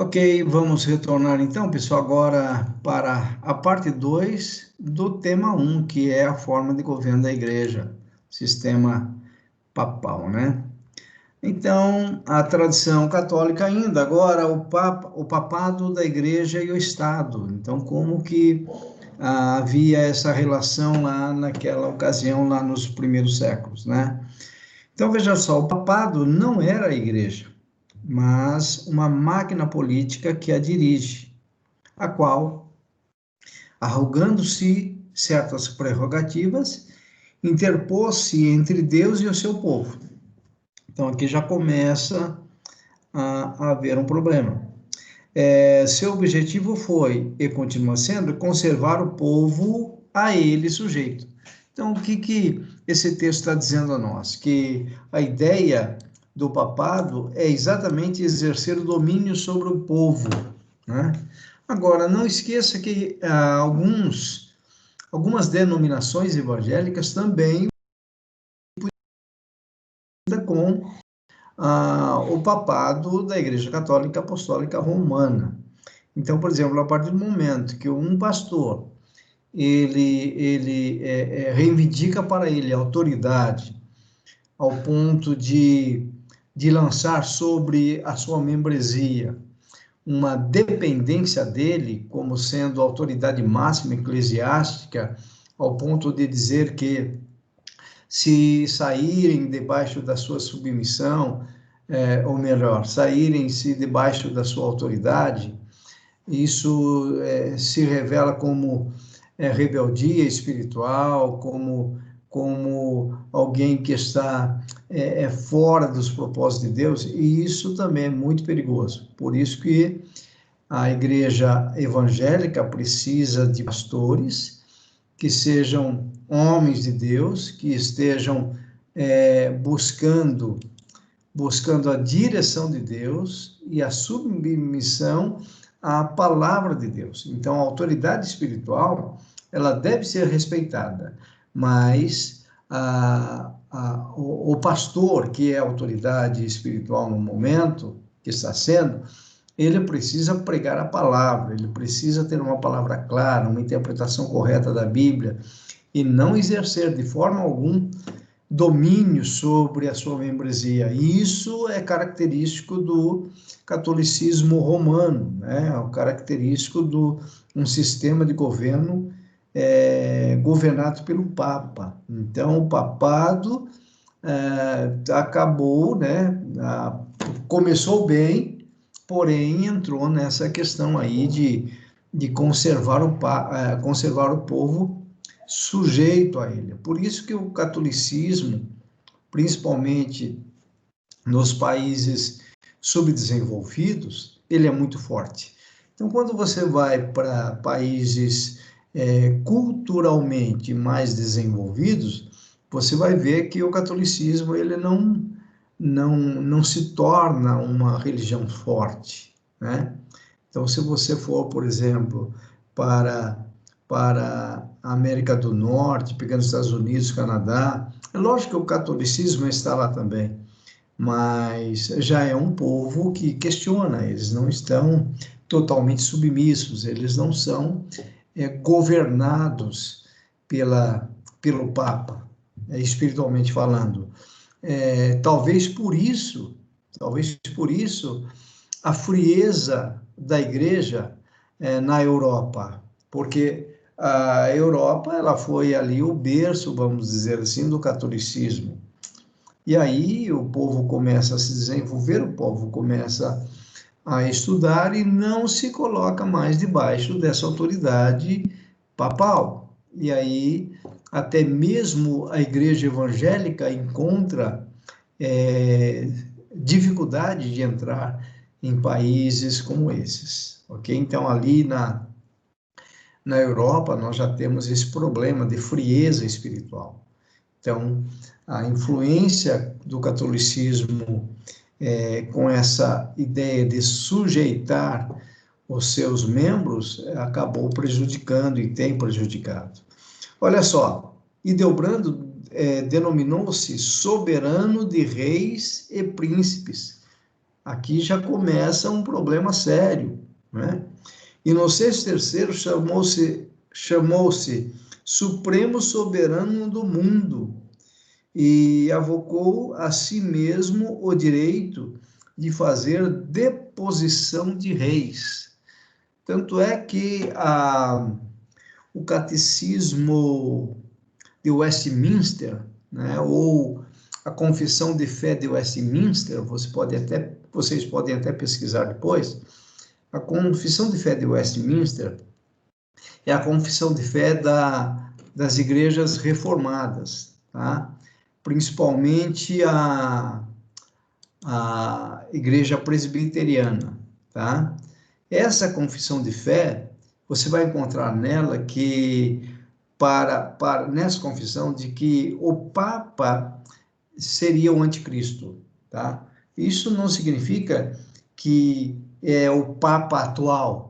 Ok, vamos retornar então, pessoal, agora para a parte 2 do tema 1, que é a forma de governo da igreja, sistema papal, né? Então, a tradição católica ainda, agora o papado da igreja e o Estado. Então, como que havia essa relação lá naquela ocasião, lá nos primeiros séculos, né? Então, veja só, o papado não era a igreja, mas uma máquina política que a dirige, a qual, arrogando-se certas prerrogativas, interpôs-se entre Deus e o seu povo. Então, aqui já começa a haver um problema. Seu objetivo foi, e continua sendo, conservar o povo a ele sujeito. Então, o que esse texto está dizendo a nós? Que a ideia do papado é exatamente exercer o domínio sobre o povo, né? Agora, não esqueça que algumas denominações evangélicas também com o papado da Igreja Católica Apostólica Romana. Então, por exemplo, a partir do momento que um pastor ele reivindica para ele a autoridade ao ponto de lançar sobre a sua membresia uma dependência dele como sendo a autoridade máxima eclesiástica, ao ponto de dizer que se saírem debaixo da sua submissão, ou melhor, saírem-se debaixo da sua autoridade, isso se revela como rebeldia espiritual, como alguém que está fora dos propósitos de Deus, e isso também é muito perigoso. Por isso que a igreja evangélica precisa de pastores que sejam homens de Deus, que estejam buscando a direção de Deus e a submissão à palavra de Deus. Então, a autoridade espiritual, ela deve ser respeitada, mas o pastor, que é a autoridade espiritual no momento que está sendo, ele precisa pregar a palavra, ele precisa ter uma palavra clara, uma interpretação correta da Bíblia, e não exercer de forma alguma domínio sobre a sua membresia. E isso é característico do catolicismo romano, né? É característico de um sistema de governo governado pelo Papa. Então, o papado acabou, né? Começou bem, porém entrou nessa questão aí de conservar o povo sujeito a ele. Por isso que o catolicismo, principalmente nos países subdesenvolvidos, ele é muito forte. Então, quando você vai para países culturalmente mais desenvolvidos, você vai ver que o catolicismo ele não se torna uma religião forte, né? Então, se você for, por exemplo, para a América do Norte, pegando os Estados Unidos, Canadá, é lógico que o catolicismo está lá também, mas já é um povo que questiona, eles não estão totalmente submissos, eles não são governados pelo Papa, espiritualmente falando. Talvez por isso, a frieza da igreja na Europa, porque a Europa ela foi ali o berço, vamos dizer assim, do catolicismo. E aí o povo começa a se desenvolver, o povo começa a estudar e não se coloca mais debaixo dessa autoridade papal. E aí até mesmo a igreja evangélica encontra dificuldade de entrar em países como esses, ok? Então, ali na Europa, nós já temos esse problema de frieza espiritual. Então, a influência do catolicismo com essa ideia de sujeitar os seus membros acabou prejudicando e tem prejudicado. Olha só, Hildebrando denominou-se soberano de reis e príncipes. aqui já começa um problema sério, né? Inocêncio III chamou-se Supremo Soberano do Mundo e avocou a si mesmo o direito de fazer deposição de reis. Tanto é que o Catecismo de Westminster, né, ou a Confissão de Fé de Westminster, vocês podem até pesquisar depois. A Confissão de Fé de Westminster é a confissão de fé das igrejas reformadas, tá? Principalmente a igreja presbiteriana, tá? Essa confissão de fé, você vai encontrar nela que, nessa confissão, de que o Papa seria o anticristo, tá? Isso não significa que é o Papa atual,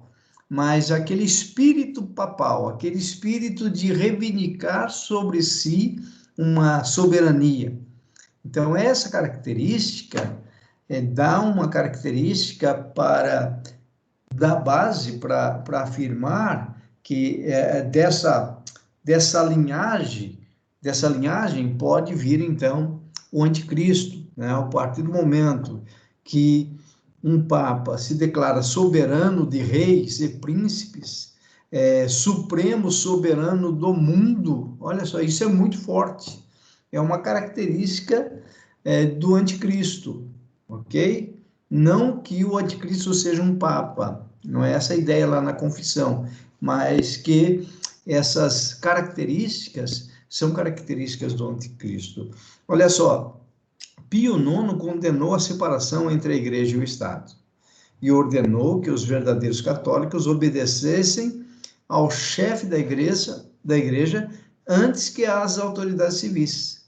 mas aquele espírito papal, aquele espírito de reivindicar sobre si uma soberania. Então, essa característica dá uma característica da base para afirmar que dessa linhagem pode vir, então, o anticristo, né? A partir do momento que um papa se declara soberano de reis e príncipes, supremo soberano do mundo, olha só, isso é muito forte, é uma característica do anticristo, ok? Não que o anticristo seja um papa, não é essa a ideia lá na confissão, mas que essas características são características do anticristo. Olha só, Pio IX condenou a separação entre a igreja e o Estado e ordenou que os verdadeiros católicos obedecessem ao chefe da igreja antes que às autoridades civis.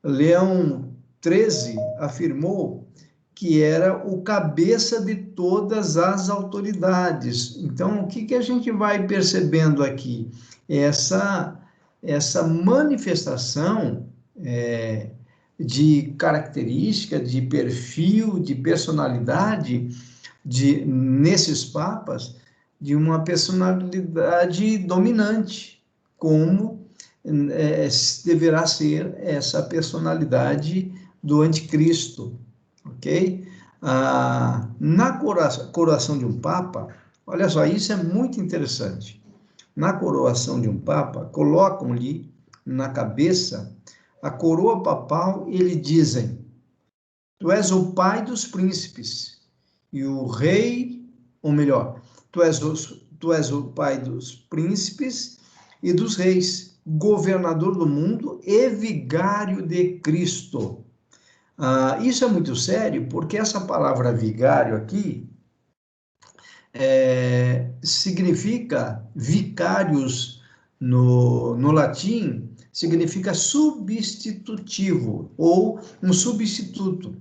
Leão XIII afirmou que era o cabeça de todas as autoridades. Então, o que a gente vai percebendo aqui? Essa manifestação de característica, de perfil, de personalidade nesses papas, de uma personalidade dominante, como deverá ser essa personalidade do anticristo, ok? Na coroação de um papa, olha só, isso é muito interessante. Na coroação de um papa, colocam-lhe na cabeça a coroa papal e lhe dizem: tu és o pai dos príncipes e o rei, ou melhor, tu és o pai dos príncipes e dos reis, governador do mundo e vigário de Cristo. Isso é muito sério, porque essa palavra vigário aqui significa vicários no latim, significa substitutivo ou um substituto.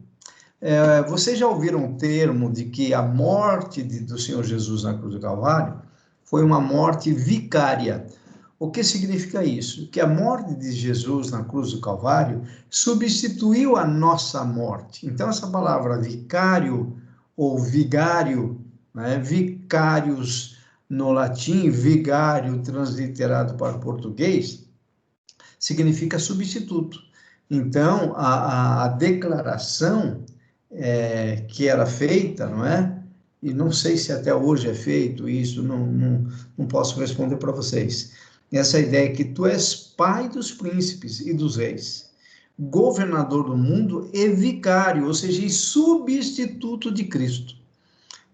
Vocês já ouviram o termo de que a morte do Senhor Jesus na cruz do Calvário foi uma morte vicária? O que significa isso? Que a morte de Jesus na cruz do Calvário substituiu a nossa morte. Então, essa palavra vicário ou vigário, né? Vicários no latim, vigário transliterado para o português, significa substituto. Então, a declaração que era feita, não é? E não sei se até hoje é feito isso, não posso responder para vocês. Essa ideia que tu és pai dos príncipes e dos reis, governador do mundo e vicário, ou seja, substituto de Cristo.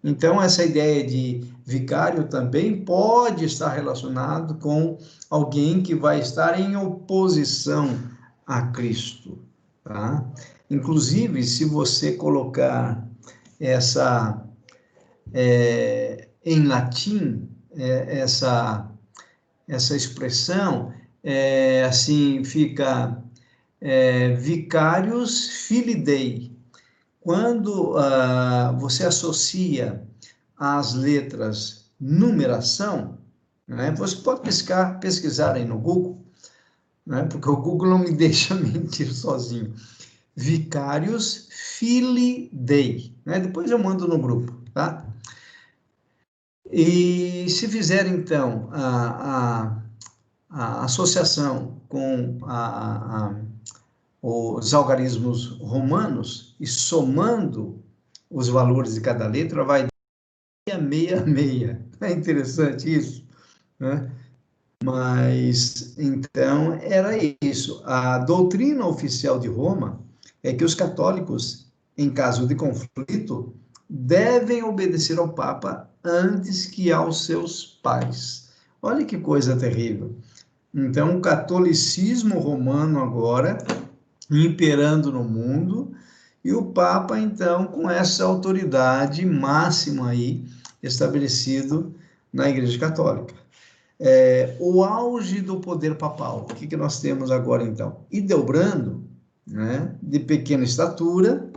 Então, essa ideia de vicário também pode estar relacionado com alguém que vai estar em oposição a Cristo, tá? Inclusive, se você colocar essa em latim, essa expressão, assim, fica vicarius filii Dei. Quando você associa as letras numeração, né, você pode pesquisar aí no Google, né, porque o Google não me deixa mentir sozinho. Vicarius Filii Dei, né? Depois eu mando no grupo, tá? E se fizer, então, a associação com os algarismos romanos e somando os valores de cada letra, vai dar 666. É interessante isso, né? Mas, então, era isso. A doutrina oficial de Roma é que os católicos, em caso de conflito, devem obedecer ao Papa antes que aos seus pais. Olha que coisa terrível. Então, o catolicismo romano agora imperando no mundo e o Papa, então, com essa autoridade máxima aí estabelecido na Igreja Católica. O auge do poder papal. O que nós temos agora, então? Hildebrando, né, de pequena estatura,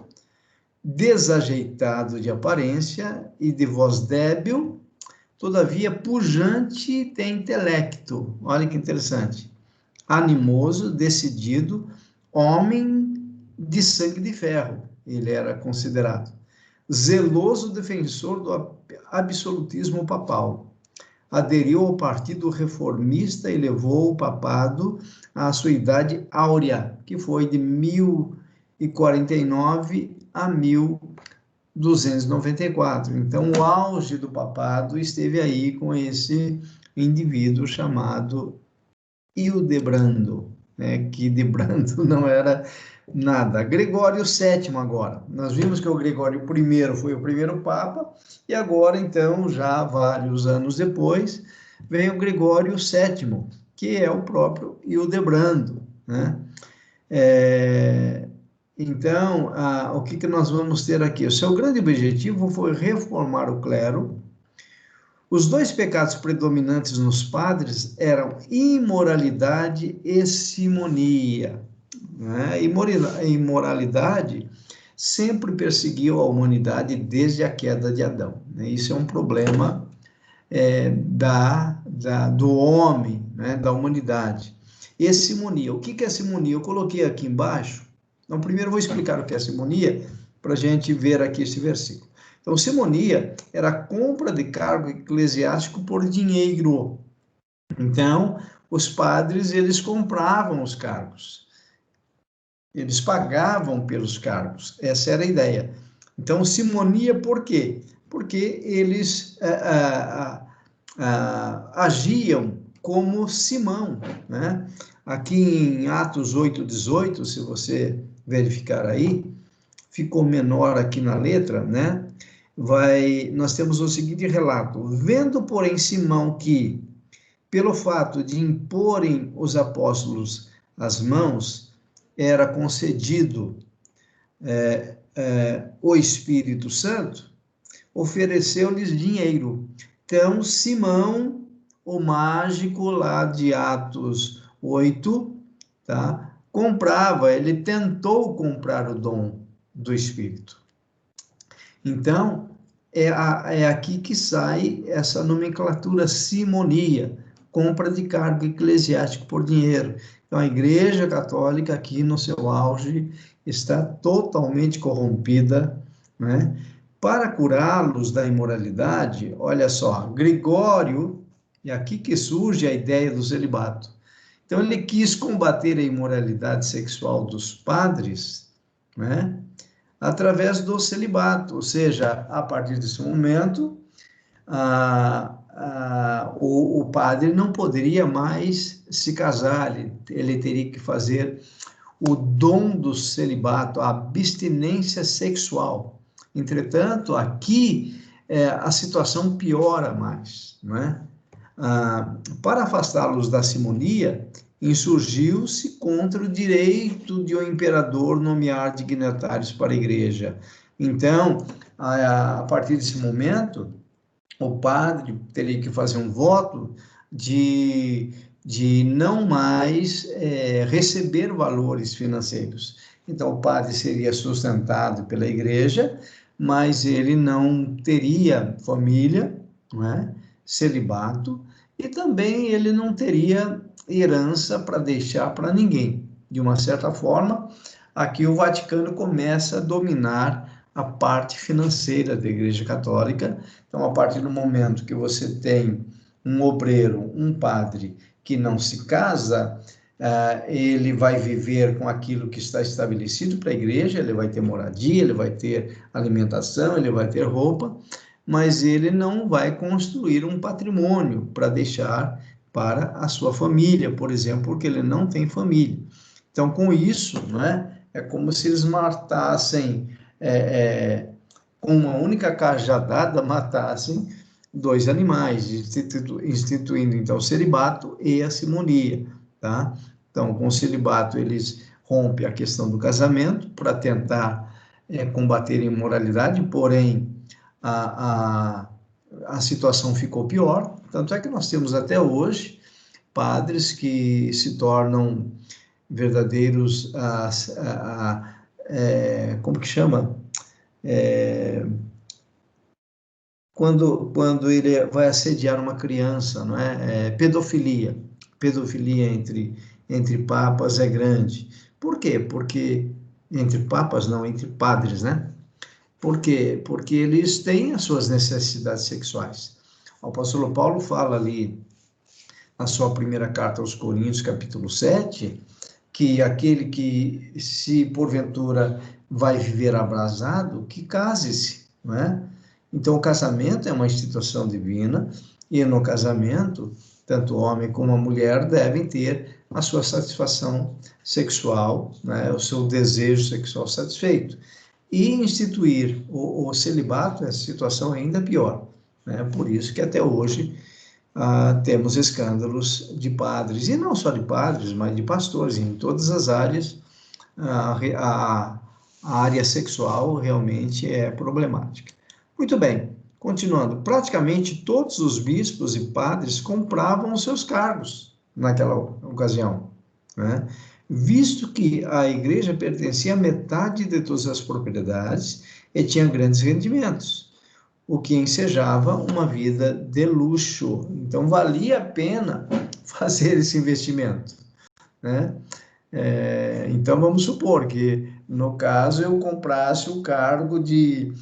desajeitado de aparência e de voz débil, todavia pujante de intelecto. Olha que interessante. Animoso, decidido, homem de sangue de ferro, ele era considerado. Zeloso defensor do absolutismo papal. Aderiu ao partido reformista e levou o papado à sua idade áurea, que foi de 1049 a 1294. Então, o auge do papado esteve aí com esse indivíduo chamado Hildebrando, né? Que de Brando não era nada. Gregório VII agora. Nós vimos que o Gregório I foi o primeiro Papa, e agora, então, já vários anos depois, vem o Gregório VII, que é o próprio Hildebrando, né? Então, o que nós vamos ter aqui? O seu grande objetivo foi reformar o clero. Os dois pecados predominantes nos padres eram imoralidade e simonia, né? A imoralidade sempre perseguiu a humanidade desde a queda de Adão, né? Isso é um problema do homem, né? Da humanidade. E simonia, o que é simonia? Eu coloquei aqui embaixo. Então, primeiro eu vou explicar o que é simonia, para a gente ver aqui esse versículo. Então, simonia era a compra de cargo eclesiástico por dinheiro. Então, os padres, eles compravam os cargos. Eles pagavam pelos cargos. Essa era a ideia. Então, simonia por quê? Porque eles agiam como Simão, né? Aqui em Atos 8:18, se você verificar aí, ficou menor aqui na letra, né? Nós temos o seguinte relato: vendo, porém, Simão que, pelo fato de imporem os apóstolos as mãos, era concedido o Espírito Santo, ofereceu-lhes dinheiro. Então, Simão, o mágico lá de Atos 8, tá? Ele tentou comprar o dom do Espírito. Então, é aqui que sai essa nomenclatura simonia, compra de cargo eclesiástico por dinheiro. Então, a Igreja Católica, aqui no seu auge, está totalmente corrompida, né? Para curá-los da imoralidade, olha só, Gregório, e aqui que surge a ideia do celibato. Então, ele quis combater a imoralidade sexual dos padres, né? Através do celibato, ou seja, a partir desse momento, o padre não poderia mais se casar, ele teria que fazer o dom do celibato, a abstinência sexual. Entretanto, aqui a situação piora mais, não é? Para afastá-los da simonia, insurgiu-se contra o direito de o imperador nomear dignatários para a igreja. Então, a partir desse momento, o padre teria que fazer um voto de não mais receber valores financeiros. Então, o padre seria sustentado pela igreja, mas ele não teria família, não é? Celibato, e também ele não teria herança para deixar para ninguém. De uma certa forma, aqui o Vaticano começa a dominar a parte financeira da Igreja Católica. Então, a partir do momento que você tem um obreiro, um padre que não se casa, ele vai viver com aquilo que está estabelecido para a igreja, ele vai ter moradia, ele vai ter alimentação, ele vai ter roupa, mas ele não vai construir um patrimônio para deixar para a sua família, por exemplo, porque ele não tem família. Então, com isso, né, é como se eles matassem, com uma única cajadada, matassem dois animais, instituindo então o celibato e a simonia, tá? Então, com o celibato, eles rompem a questão do casamento para tentar combater a imoralidade, porém, a situação ficou pior, tanto é que nós temos até hoje padres que se tornam verdadeiros, como que chama? Quando ele vai assediar uma criança, não é? Pedofilia. Pedofilia entre papas é grande. Por quê? Porque, entre papas não, entre padres, né? Por quê? Porque eles têm as suas necessidades sexuais. O apóstolo Paulo fala ali, na sua primeira carta aos Coríntios, capítulo 7, que aquele que, se porventura vai viver abrasado, que case-se, não é? Então, o casamento é uma instituição divina, e no casamento, tanto o homem como a mulher devem ter a sua satisfação sexual, né? O seu desejo sexual satisfeito. E instituir o celibato, essa situação ainda pior, né? Por isso que até hoje temos escândalos de padres, e não só de padres, mas de pastores, em todas as áreas. A área sexual realmente é problemática. Muito bem, continuando. Praticamente todos os bispos e padres compravam os seus cargos naquela ocasião, né? Visto que a igreja pertencia à metade de todas as propriedades e tinha grandes rendimentos, o que ensejava uma vida de luxo. Então, valia a pena fazer esse investimento, né? Então, vamos supor que, no caso, eu comprasse o cargo de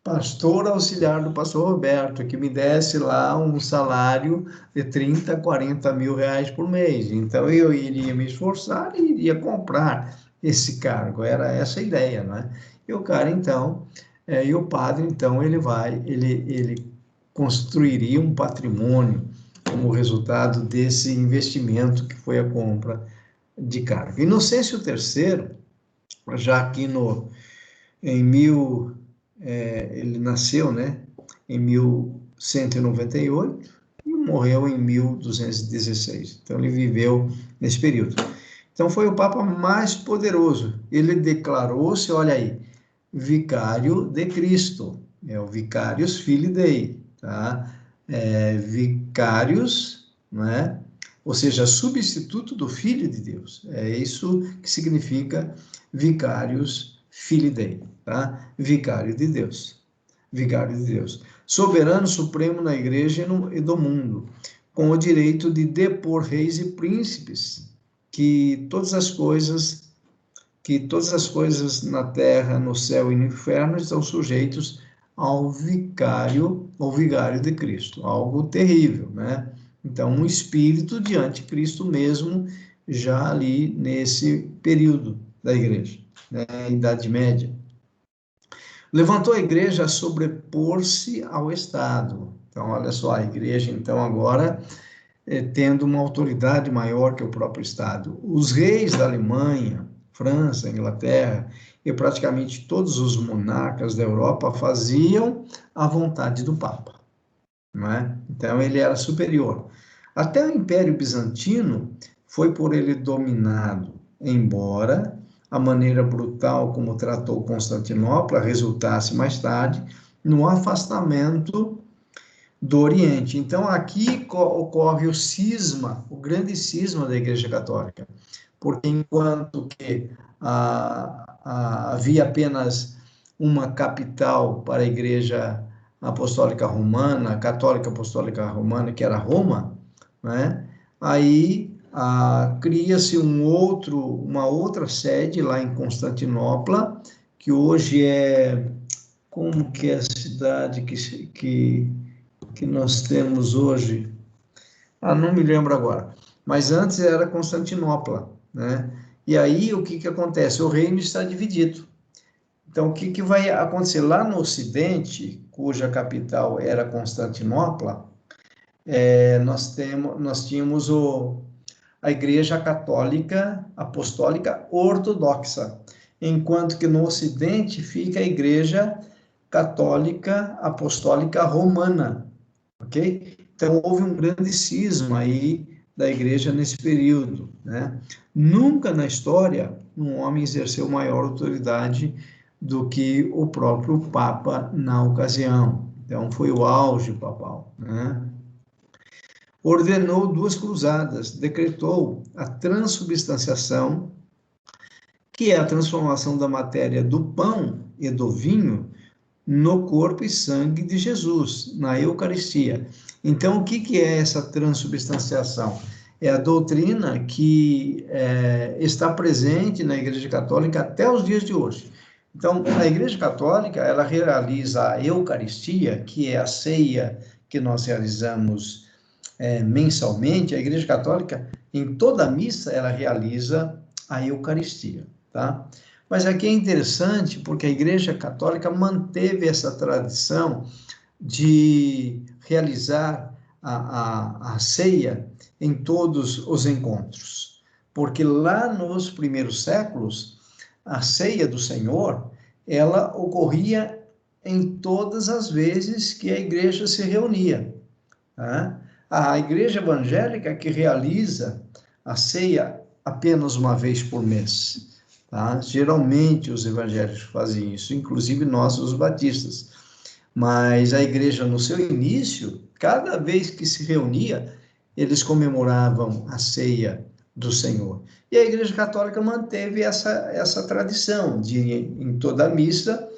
pastor auxiliar do pastor Roberto, que me desse lá um salário de 30, 40 mil reais por mês. Então, eu iria me esforçar e iria comprar esse cargo. Era essa a ideia, né? E o cara, então, e o padre, então, ele construiria um patrimônio como resultado desse investimento que foi a compra de cargo. Inocêncio III, já aqui ele nasceu, né, em 1198 e morreu em 1216. Então, ele viveu nesse período. Então, foi o Papa mais poderoso. Ele declarou-se, olha aí, vicário de Cristo. É o vicarius filii Dei, tá? Vicarius, não é? Ou seja, substituto do Filho de Deus. É isso que significa vicarius filii Dei, tá? Vicário de Deus. Vicário de Deus. Soberano supremo na igreja e do mundo, com o direito de depor reis e príncipes, que todas as coisas na terra, no céu e no inferno estão sujeitos ao vigário de Cristo. Algo terrível, né? Então, um espírito de anticristo mesmo, já ali nesse período da igreja, né? Idade Média. Levantou a igreja a sobrepor-se ao Estado. Então, olha só, a igreja, então, agora, tendo uma autoridade maior que o próprio Estado. Os reis da Alemanha, França, Inglaterra e praticamente todos os monarcas da Europa faziam a vontade do Papa, não é? Então, ele era superior. Até o Império Bizantino foi por ele dominado, embora a maneira brutal como tratou Constantinopla resultasse mais tarde no afastamento do Oriente. Então, aqui ocorre o cisma, o grande cisma da Igreja Católica, porque enquanto que havia apenas uma capital para a Igreja Apostólica Romana, Católica Apostólica Romana, que era Roma, né? Aí cria-se uma outra sede lá em Constantinopla, que hoje como que é a cidade que nós temos hoje? Não me lembro agora, mas antes era Constantinopla, né? E aí o que acontece? O reino está dividido. Então, o que vai acontecer? Lá no Ocidente, cuja capital era Constantinopla, nós tínhamos a Igreja Católica Apostólica Ortodoxa, enquanto que no Ocidente fica a Igreja Católica Apostólica Romana, ok? Então, houve um grande cisma aí da igreja nesse período, né? Nunca na história um homem exerceu maior autoridade do que o próprio Papa na ocasião. Então, foi o auge papal, né? Ordenou 2 cruzadas, decretou a transubstanciação, que é a transformação da matéria do pão e do vinho no corpo e sangue de Jesus, na Eucaristia. Então, o que é essa transubstanciação? É a doutrina que está presente na Igreja Católica até os dias de hoje. Então, a Igreja Católica, ela realiza a Eucaristia, que é a ceia que nós realizamos mensalmente. A Igreja Católica, em toda a missa, ela realiza a Eucaristia, tá? Mas aqui é interessante porque a Igreja Católica manteve essa tradição de realizar a ceia em todos os encontros. Porque lá nos primeiros séculos, a ceia do Senhor, ela ocorria em todas as vezes que a igreja se reunia, tá? A igreja evangélica que realiza a ceia apenas uma vez por mês. Tá? Geralmente os evangélicos fazem isso, inclusive nós, os batistas. Mas a igreja, no seu início, cada vez que se reunia, eles comemoravam a ceia do Senhor. E a Igreja Católica manteve essa tradição de, em toda a missa,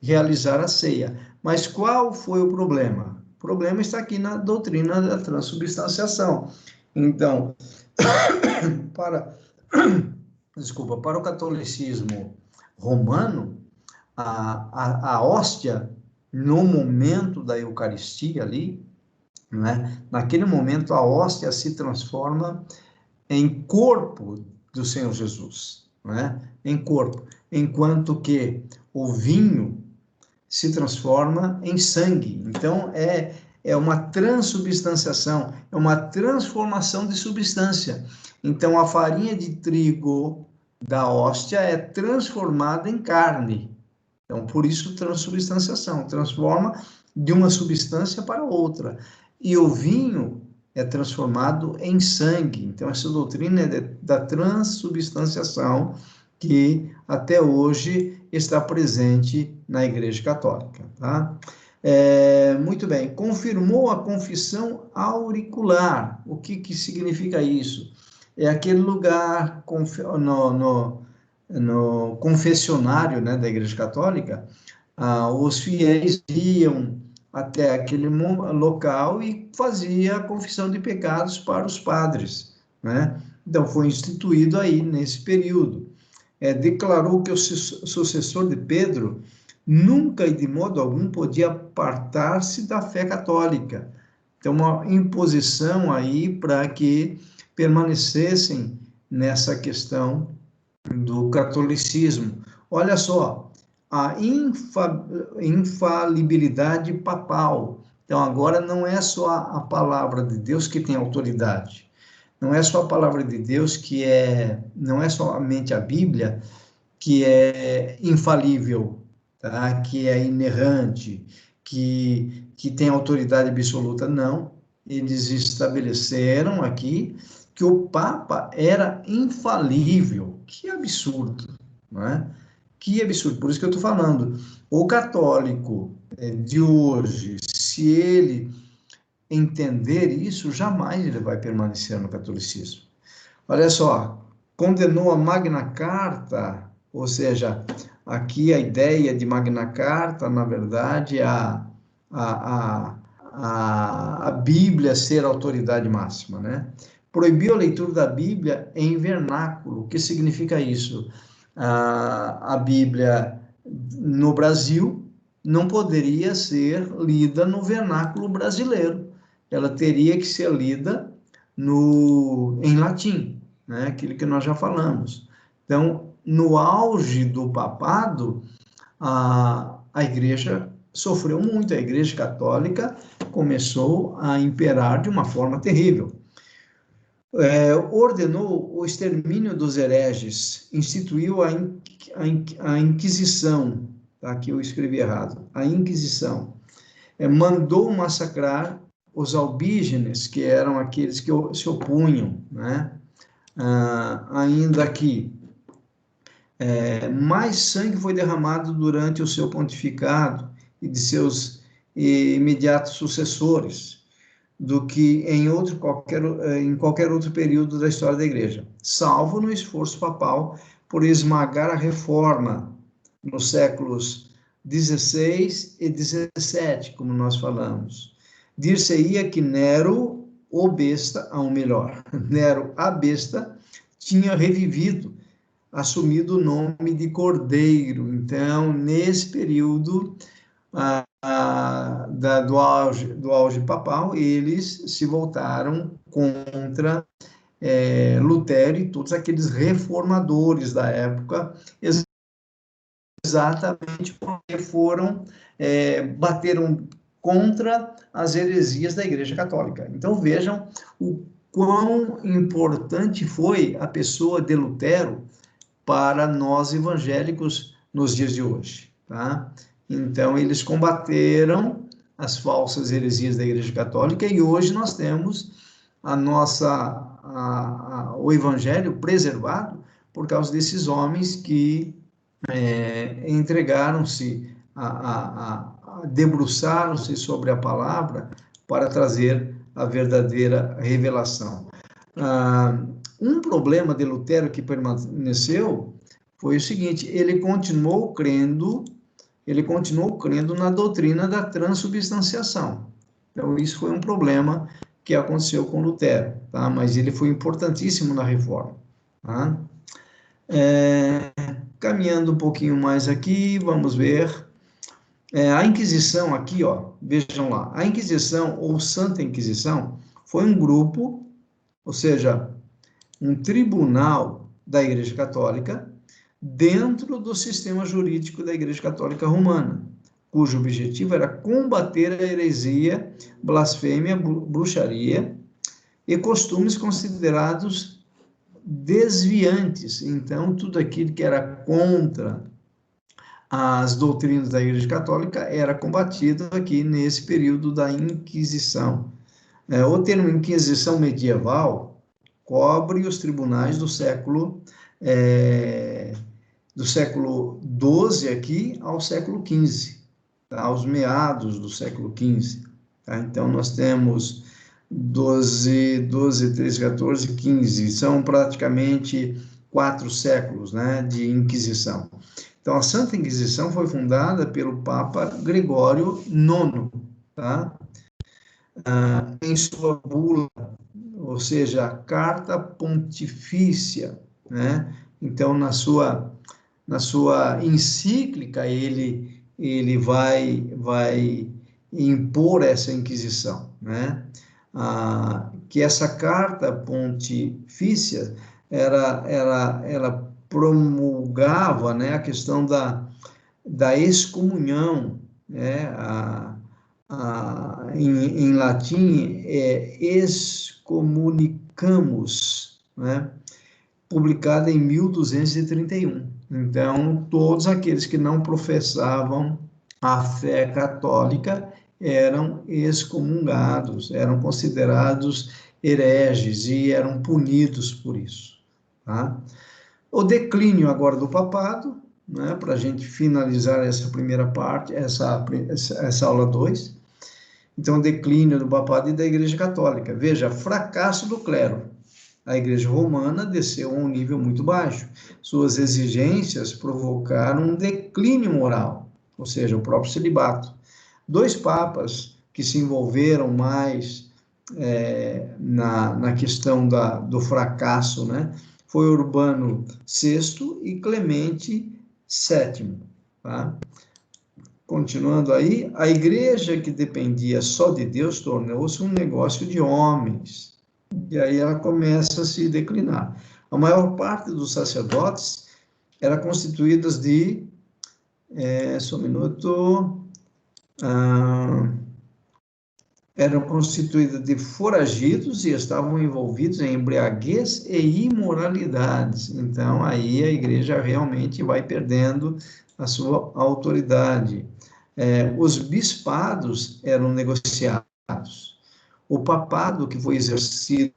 realizar a ceia. Mas qual foi o problema? O problema está aqui na doutrina da transubstanciação. Então, para o catolicismo romano, a hóstia, no momento da Eucaristia ali, né, naquele momento a hóstia se transforma em corpo do Senhor Jesus, né, em corpo, enquanto que o vinho se transforma em sangue. Então, é uma transubstanciação, é uma transformação de substância. Então, a farinha de trigo da hóstia é transformada em carne. Então, por isso, transubstanciação, transforma de uma substância para outra. E o vinho é transformado em sangue. Então, essa doutrina é da transubstanciação, que até hoje está presente na Igreja Católica, tá? Muito bem, confirmou a confissão auricular. O que significa isso? É aquele lugar no confessionário, né, da Igreja Católica, os fiéis iam até aquele local e fazia a confissão de pecados para os padres, né? Então, foi instituído aí nesse período. Declarou que o sucessor de Pedro nunca e de modo algum podia apartar-se da fé católica. Então, uma imposição aí para que permanecessem nessa questão do catolicismo. Olha só, a infalibilidade papal. Então, agora não é só a palavra de Deus que tem autoridade. Não é só a palavra de Deus não é somente a Bíblia que é infalível, tá? Que é inerrante, que tem autoridade absoluta. Não. Eles estabeleceram aqui que o Papa era infalível. Que absurdo, não é? Que absurdo. Por isso que eu estou falando. O católico de hoje, se ele entender isso, jamais ele vai permanecer no catolicismo. Olha só, condenou a Magna Carta, ou seja, aqui a ideia de Magna Carta, na verdade, a Bíblia ser a autoridade máxima, né? proibiu a leitura da Bíblia em vernáculo. O que significa isso? A Bíblia no Brasil não poderia ser lida no vernáculo brasileiro. Ela teria que ser lida em latim, né? Aquilo que nós já falamos. Então, no auge do papado, a igreja sofreu muito, a igreja católica começou a imperar de uma forma terrível. Ordenou o extermínio dos hereges, instituiu a Inquisição, tá? Aqui eu escrevi errado, a Inquisição, mandou massacrar os albígenes, que eram aqueles que se opunham, né? Ainda aqui, mais sangue foi derramado durante o seu pontificado e de seus imediatos sucessores do que em qualquer outro período da história da Igreja, salvo no esforço papal por esmagar a reforma nos séculos XVI e XVII, como nós falamos. Dir-se-ia que Nero, o besta, ou melhor, Nero, a besta, tinha revivido, assumido o nome de Cordeiro. Então, nesse período do auge papal, eles se voltaram contra Lutero e todos aqueles reformadores da época, exatamente porque bateram contra as heresias da Igreja Católica. Então, vejam o quão importante foi a pessoa de Lutero para nós evangélicos nos dias de hoje, tá? Então, eles combateram as falsas heresias da Igreja Católica e hoje nós temos o Evangelho preservado por causa desses homens que entregaram-se, debruçaram-se sobre a palavra para trazer a verdadeira revelação. Um problema de Lutero que permaneceu foi o seguinte: ele continuou crendo na doutrina da transubstanciação. Então, isso foi um problema que aconteceu com Lutero, tá? Mas ele foi importantíssimo na reforma, tá? Caminhando um pouquinho mais aqui, vamos ver. A Inquisição aqui, ó, vejam lá, a Inquisição ou Santa Inquisição foi um grupo, ou seja, um tribunal da Igreja Católica dentro do sistema jurídico da Igreja Católica Romana, cujo objetivo era combater a heresia, blasfêmia, bruxaria e costumes considerados desviantes. Então, tudo aquilo que era contra as doutrinas da Igreja Católica era combatido aqui nesse período da Inquisição. O termo Inquisição medieval cobre os tribunais do século XII aqui ao século XV, tá? Aos meados do século XV. Tá? Então, nós temos 12, 13, 14, 15, são praticamente 4 séculos, né, de Inquisição. Então, a Santa Inquisição foi fundada pelo Papa Gregório IX, tá? Em sua bula, ou seja, a Carta Pontifícia, né? Então, na sua encíclica, ele vai impor essa Inquisição, né? Que essa Carta Pontifícia ela promulgava, né, a questão da excomunhão, né? Em latim excommunicamus, né? Publicada em 1231. Então, todos aqueles que não professavam a fé católica eram excomungados, eram considerados hereges e eram punidos por isso, tá? O declínio agora do papado, né, para a gente finalizar essa primeira parte, essa aula 2. Então, o declínio do papado e da Igreja Católica. Veja, fracasso do clero. A Igreja Romana desceu a um nível muito baixo. Suas exigências provocaram um declínio moral, ou seja, o próprio celibato. 2 papas que se envolveram mais na questão do fracasso, né? Foi Urbano VI e Clemente VII, tá? Continuando aí, a igreja que dependia só de Deus tornou-se um negócio de homens. E aí ela começa a se declinar. A maior parte dos sacerdotes era constituída de, só um minuto, eram constituídas de foragidos e estavam envolvidos em embriaguez e imoralidades. Então, aí a igreja realmente vai perdendo a sua autoridade. Os bispados eram negociados. O papado, que foi exercido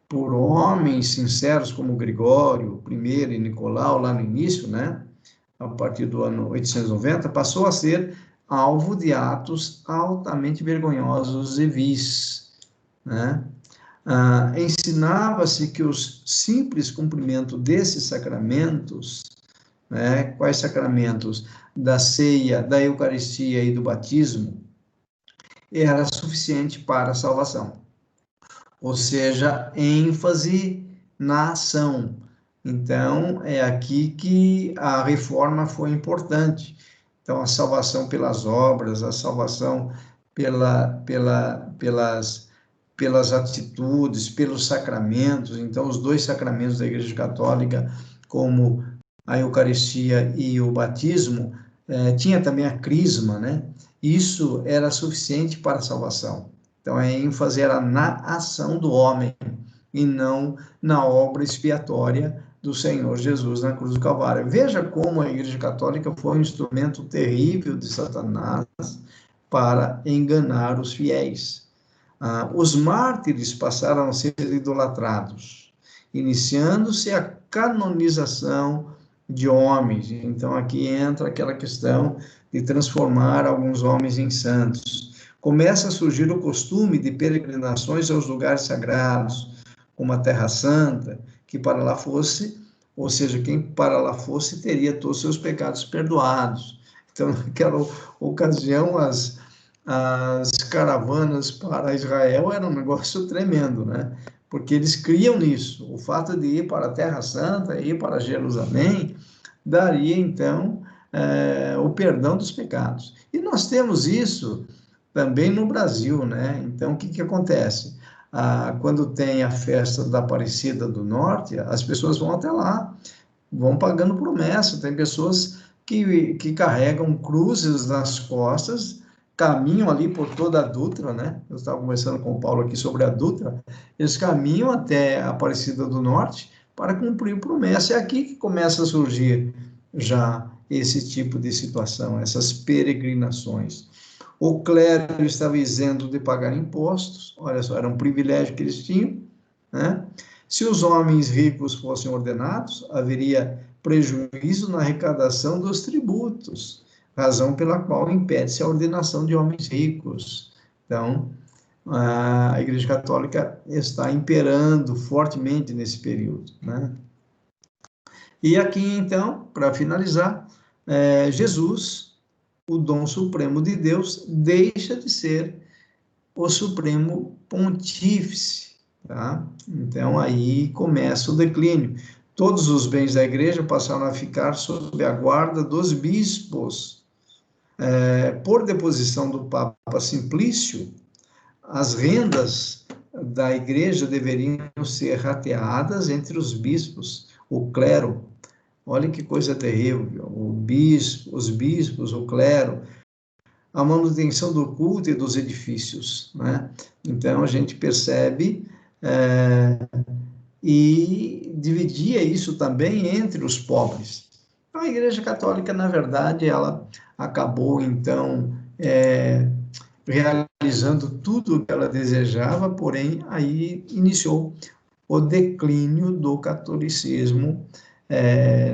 por homens sinceros como Gregório I e Nicolau, lá no início, né, a partir do ano 890, passou a ser alvo de atos altamente vergonhosos e vis, né? Ensinava-se que os simples cumprimento desses sacramentos, né, quais sacramentos? Da ceia, da Eucaristia e do batismo, era suficiente para a salvação. Ou seja, ênfase na ação. Então, é aqui que a reforma foi importante. Então, a salvação pelas obras, a salvação pelas atitudes, pelos sacramentos. Então, os dois sacramentos da Igreja Católica, como a Eucaristia e o batismo, tinha também a crisma, né? Isso era suficiente para a salvação. Então, a ênfase era na ação do homem e não na obra expiatória do Senhor Jesus na cruz do Calvário. Veja como a Igreja Católica foi um instrumento terrível de Satanás para enganar os fiéis. Os mártires passaram a ser idolatrados, iniciando-se a canonização de homens. Então, aqui entra aquela questão de transformar alguns homens em santos. Começa a surgir o costume de peregrinações aos lugares sagrados, como a Terra Santa, que para lá fosse, ou seja, quem para lá fosse teria todos os seus pecados perdoados. Então, naquela ocasião, as caravanas para Israel era um negócio tremendo, né? Porque eles criam nisso. O fato de ir para a Terra Santa, ir para Jerusalém, daria, então, o perdão dos pecados. E nós temos isso também no Brasil, né? Então, o que acontece? Quando tem a festa da Aparecida do Norte, as pessoas vão até lá, vão pagando promessa. Tem pessoas que carregam cruzes nas costas, caminham ali por toda a Dutra, né? Eu estava conversando com o Paulo aqui sobre a Dutra. Eles caminham até a Aparecida do Norte para cumprir promessa. É aqui que começa a surgir já esse tipo de situação, essas peregrinações. O clero estava isento de pagar impostos, olha só, era um privilégio que eles tinham, né? Se os homens ricos fossem ordenados, haveria prejuízo na arrecadação dos tributos, razão pela qual impede-se a ordenação de homens ricos. Então, a Igreja Católica está imperando fortemente nesse período, né? E aqui, então, para finalizar, Jesus, o dom supremo de Deus, deixa de ser o supremo pontífice, tá? Então, aí começa o declínio. Todos os bens da igreja passaram a ficar sob a guarda dos bispos. Por deposição do Papa Simplício, as rendas da igreja deveriam ser rateadas entre os bispos, o clero. Olha que coisa terrível, os bispos, o clero, a manutenção do culto e dos edifícios, né? Então, a gente percebe e dividia isso também entre os pobres. A Igreja Católica, na verdade, ela acabou, então, realizando tudo o que ela desejava, porém, aí iniciou o declínio do catolicismo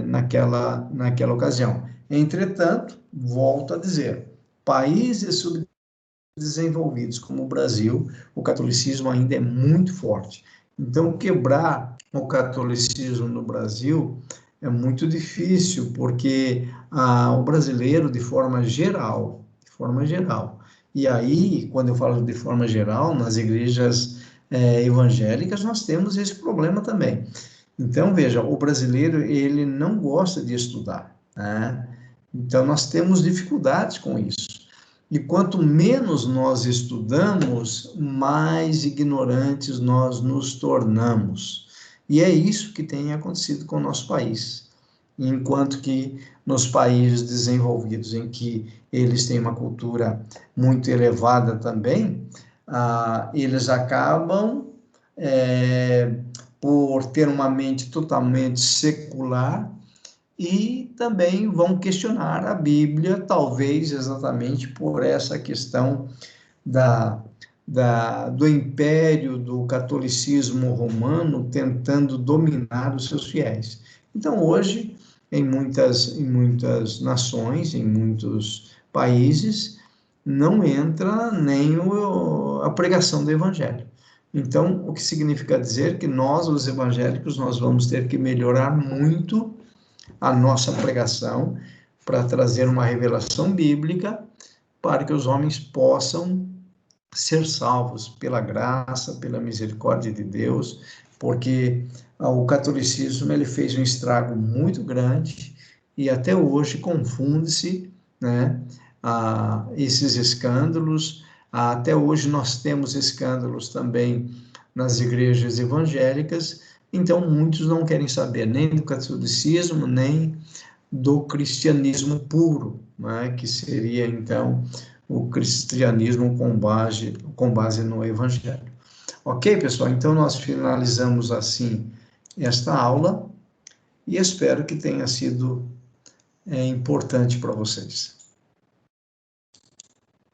naquela ocasião. Entretanto, volto a dizer, países subdesenvolvidos como o Brasil, o catolicismo ainda é muito forte. Então, quebrar o catolicismo no Brasil é muito difícil, porque o brasileiro, de forma geral, E aí, quando eu falo de forma geral, nas igrejas evangélicas, nós temos esse problema também. Então, veja, o brasileiro, ele não gosta de estudar, né? Então, nós temos dificuldades com isso. E quanto menos nós estudamos, mais ignorantes nós nos tornamos. E é isso que tem acontecido com o nosso país. Enquanto que nos países desenvolvidos, em que eles têm uma cultura muito elevada também, eles acabam por ter uma mente totalmente secular e também vão questionar a Bíblia, talvez exatamente por essa questão do império do catolicismo romano tentando dominar os seus fiéis. Então, hoje, em muitas nações, em muitos países, não entra nem a pregação do evangelho. Então, o que significa dizer que nós, os evangélicos, nós vamos ter que melhorar muito a nossa pregação para trazer uma revelação bíblica para que os homens possam ser salvos pela graça, pela misericórdia de Deus, porque o catolicismo ele fez um estrago muito grande e até hoje confunde-se, né, esses escândalos. Até hoje nós temos escândalos também nas igrejas evangélicas, então muitos não querem saber nem do catolicismo, nem do cristianismo puro, né, que seria então o cristianismo com base no evangelho. Ok, pessoal? Então nós finalizamos assim esta aula e espero que tenha sido importante para vocês.